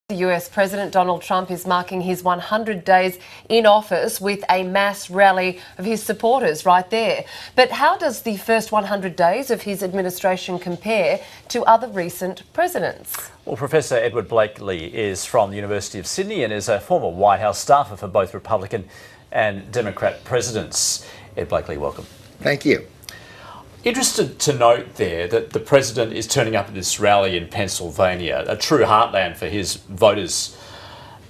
The US President Donald Trump is marking his 100 days in office with a mass rally of his supporters right there. But how does the first 100 days of his administration compare to other recent presidents? Well, Professor Edward Blakely is from the University of Sydney and is a former White House staffer for both Republican and Democrat presidents. Ed Blakely, welcome. Thank you. Interested to note there that the president is turning up at this rally in Pennsylvania, a true heartland for his voters,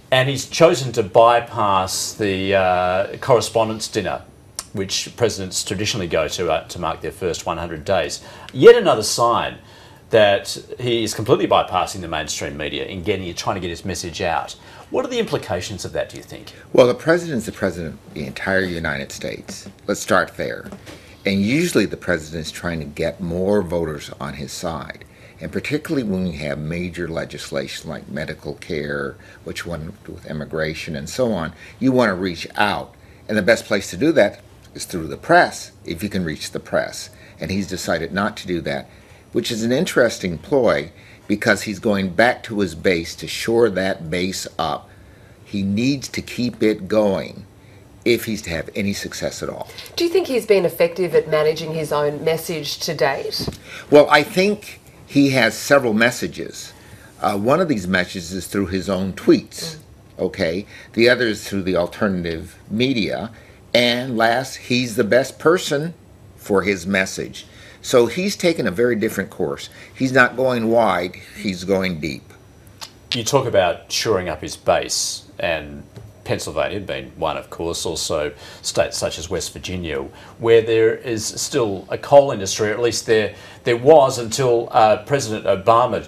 and he's chosen to bypass the correspondence dinner, which presidents traditionally go to mark their first 100 days. Yet another sign that he is completely bypassing the mainstream media in trying to get his message out. What are the implications of that, do you think? Well, the president's the president of the entire United States. Let's start there. And usually the president is trying to get more voters on his side. And particularly when we have major legislation like medical care, which one with immigration and so on, you want to reach out. And the best place to do that is through the press, if you can reach the press. And he's decided not to do that, which is an interesting ploy because he's going back to his base to shore that base up. He needs to keep it going if he's to have any success at all. Do you think he's been effective at managing his own message to date? Well, I think he has several messages. One of these messages is through his own tweets, okay? The other is through the alternative media. And last, he's the best person for his message. So he's taken a very different course. He's not going wide, he's going deep. You talk about shoring up his base, and Pennsylvania being one, of course, also states such as West Virginia, where there is still a coal industry, or at least there was until President Obama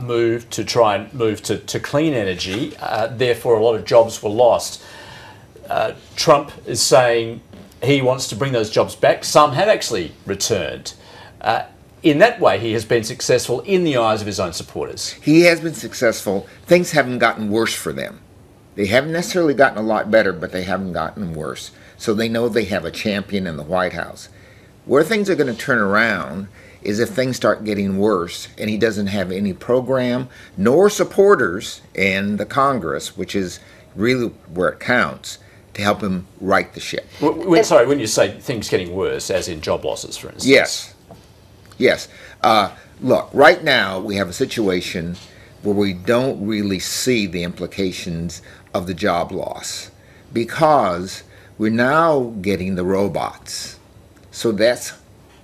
moved to try and move to clean energy. Therefore, a lot of jobs were lost. Trump is saying he wants to bring those jobs back. Some have actually returned. In that way, he has been successful in the eyes of his own supporters. He has been successful. Things haven't gotten worse for them. They haven't necessarily gotten a lot better, but they haven't gotten worse. So they know they have a champion in the White House. Where things are going to turn around is if things start getting worse and he doesn't have any program nor supporters in the Congress, which is really where it counts, to help him right the ship. Sorry, when you say things getting worse, as in job losses, for instance? Yes. Yes. Look, right now we have a situation where we don't really see the implications of the job loss because we're now getting the robots. So that's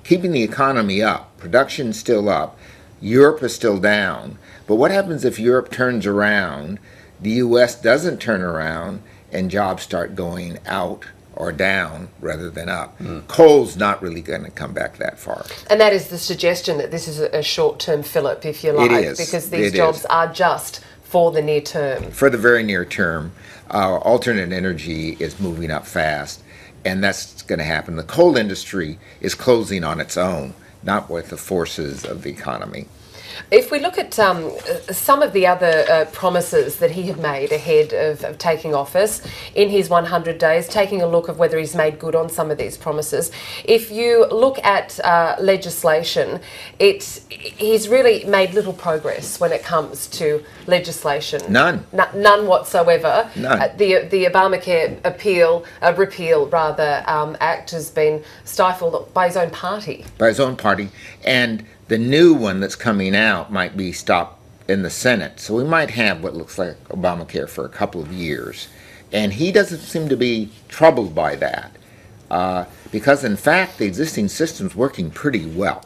keeping the economy up. Production's still up. Europe is still down. But what happens if Europe turns around, the U.S. doesn't turn around, and jobs start going out or down rather than up? Coal's not really going to come back that far. And that is the suggestion that this is a short-term fillip, if you like, It is. because these jobs are just for the near term. For the very near term, alternate energy is moving up fast, and that's going to happen. The coal industry is closing on its own, not with the forces of the economy. If we look at some of the other promises that he had made ahead of taking office in his 100 days, taking a look of whether he's made good on some of these promises, if you look at legislation, he's really made little progress when it comes to legislation. None. None whatsoever. None. The Obamacare repeal act has been stifled by his own party. By his own party. And the new one that's coming out might be stopped in the Senate. So we might have what looks like Obamacare for a couple of years. And he doesn't seem to be troubled by that because, in fact, the existing system's working pretty well.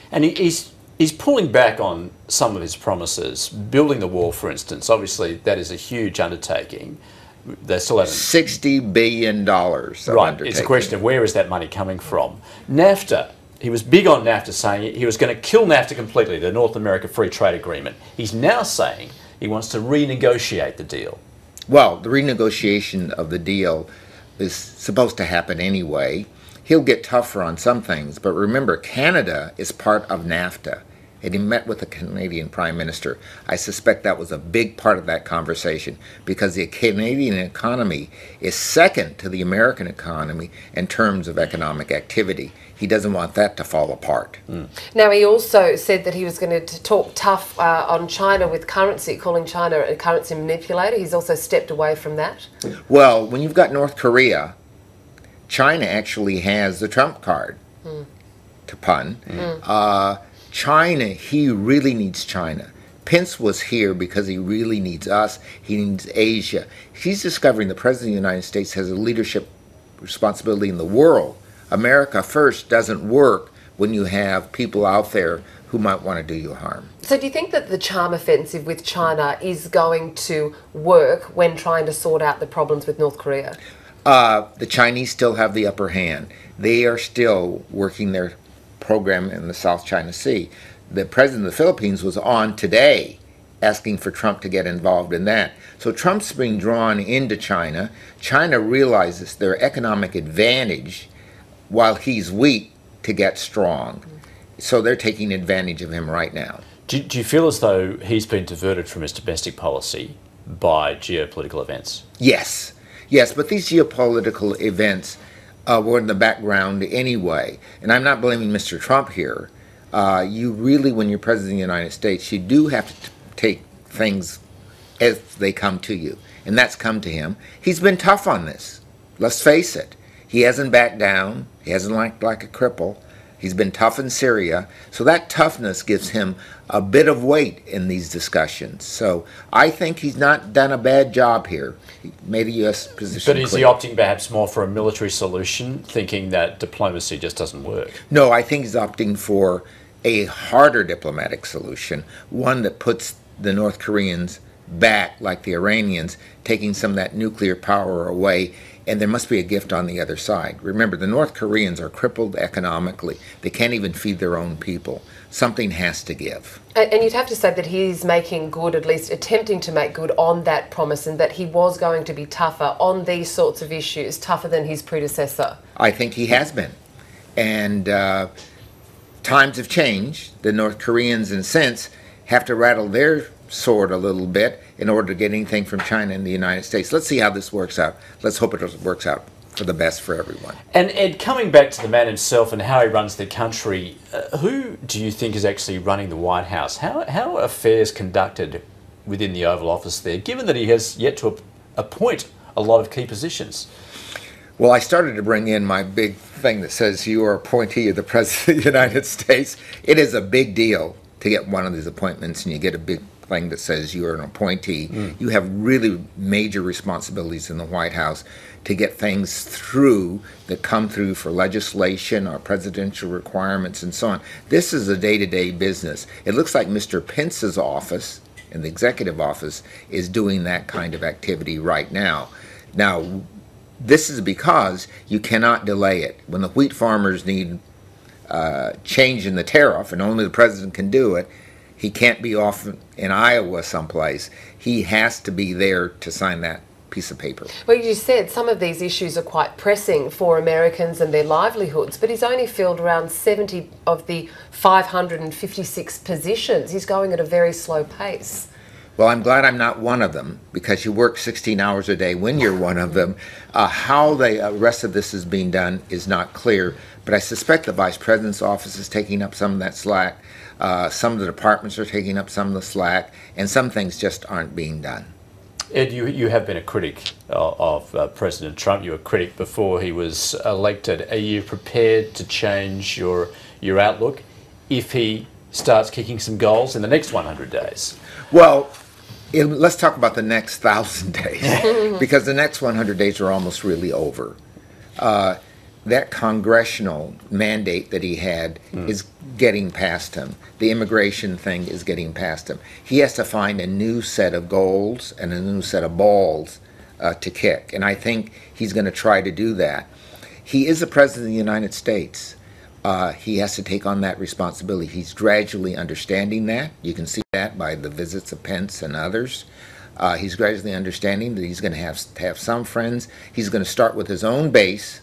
And he's pulling back on some of his promises. Building the wall, for instance, obviously that is a huge undertaking. They still haven't... $60 billion of right. It's a question of where is that money coming from. NAFTA. He was big on NAFTA, saying he was going to kill NAFTA completely, the North America Free Trade Agreement. He's now saying he wants to renegotiate the deal. Well, the renegotiation of the deal is supposed to happen anyway. He'll get tougher on some things, but remember, Canada is part of NAFTA, and he met with the Canadian Prime Minister. I suspect that was a big part of that conversation because the Canadian economy is second to the American economy in terms of economic activity. He doesn't want that to fall apart. Now, he also said that he was going to talk tough on China with currency, calling China a currency manipulator. He's also stepped away from that. Well, when you've got North Korea, China actually has the trump card, to pun. China, he really needs China. Pence was here because he really needs us. He needs Asia. He's discovering the President of the United States has a leadership responsibility in the world. America first doesn't work when you have people out there who might want to do you harm. So do you think that the charm offensive with China is going to work when trying to sort out the problems with North Korea? The Chinese still have the upper hand. They are still working their program in the South China Sea. The president of the Philippines was on today asking for Trump to get involved in that. So Trump's being drawn into China. China realizes their economic advantage while he's weak to get strong. So they're taking advantage of him right now. Do you feel as though he's been diverted from his domestic policy by geopolitical events? Yes. Yes, but these geopolitical events were in the background anyway. And I'm not blaming Mr. Trump here. You really, when you're president of the United States, you do have to take things as they come to you. And that's come to him. He's been tough on this. Let's face it. He hasn't backed down. He hasn't acted like a cripple. He's been tough in Syria. So that toughness gives him a bit of weight in these discussions. So I think he's not done a bad job here. He made a U.S. position But is he opting perhaps more for a military solution, thinking that diplomacy just doesn't work? No, I think he's opting for a harder diplomatic solution, one that puts the North Koreans back like the Iranians, taking some of that nuclear power away, and there must be a gift on the other side. Remember, the North Koreans are crippled economically. They can't even feed their own people. Something has to give. And you'd have to say that he's making good, at least attempting to make good on that promise, and that he was going to be tougher on these sorts of issues, tougher than his predecessor. I think he has been. And times have changed. The North Koreans, in a sense, have to rattle their sword a little bit in order to get anything from China and the United States. Let's see how this works out. Let's hope it works out for the best for everyone. And Ed, coming back to the man himself and how he runs the country, who do you think is actually running the White House? How are affairs conducted within the Oval Office there, given that he has yet to appoint a lot of key positions? Well, I started to bring in my big thing that says you are appointee of the President of the United States. It is a big deal to get one of these appointments, and you get a big thing that says you are an appointee. You have really major responsibilities in the White House to get things through that come through for legislation or presidential requirements and so on. This is a day-to-day business. It looks like Mr. Pence's office and the executive office is doing that kind of activity right now. Now, this is because you cannot delay it. When the wheat farmers need change in the tariff, and only the president can do it, he can't be off in Iowa someplace. He has to be there to sign that piece of paper. Well, you said some of these issues are quite pressing for Americans and their livelihoods, but he's only filled around 70 of the 556 positions. He's going at a very slow pace. Well, I'm glad I'm not one of them, because you work 16 hours a day when you're one of them. How the rest of this is being done is not clear, but I suspect the Vice President's office is taking up some of that slack. Some of the departments are taking up some of the slack, and some things just aren't being done. Ed, you have been a critic of President Trump. You were a critic before he was elected. Are you prepared to change your outlook if he starts kicking some goals in the next 100 days? Well, let's talk about the next 1,000 days, because the next 100 days are almost really over. That congressional mandate that he had is getting past him. The immigration thing is getting past him. He has to find a new set of goals and a new set of balls to kick, and I think he's going to try to do that. He is the President of the United States. He has to take on that responsibility. He's gradually understanding that. You can see that by the visits of Pence and others. He's gradually understanding that he's going to have some friends. He's going to start with his own base,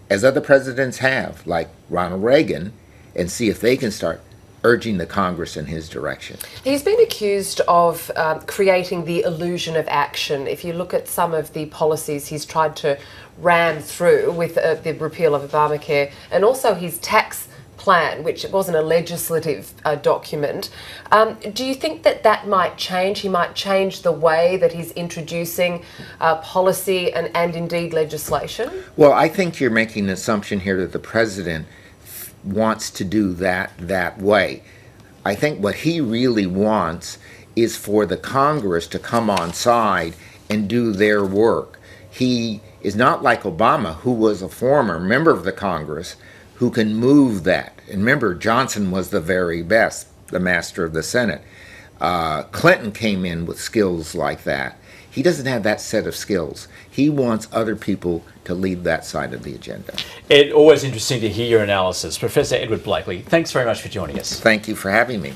as other presidents have, like Ronald Reagan, and see if they can start urging the Congress in his direction. He's been accused of creating the illusion of action. If you look at some of the policies he's tried to ram through with the repeal of Obamacare, and also his tax plan, which wasn't a legislative document. Do you think that that might change? He might change the way that he's introducing policy and indeed legislation? Well, I think you're making an assumption here that the president wants to do that way. I think what he really wants is for the Congress to come on side and do their work. He is not like Obama, who was a former member of the Congress, who can move that. And remember, Johnson was the very best, the master of the Senate. Clinton came in with skills like that. He doesn't have that set of skills. He wants other people to lead that side of the agenda. Ed, always interesting to hear your analysis. Professor Edward Blakely, thanks very much for joining us. Thank you for having me.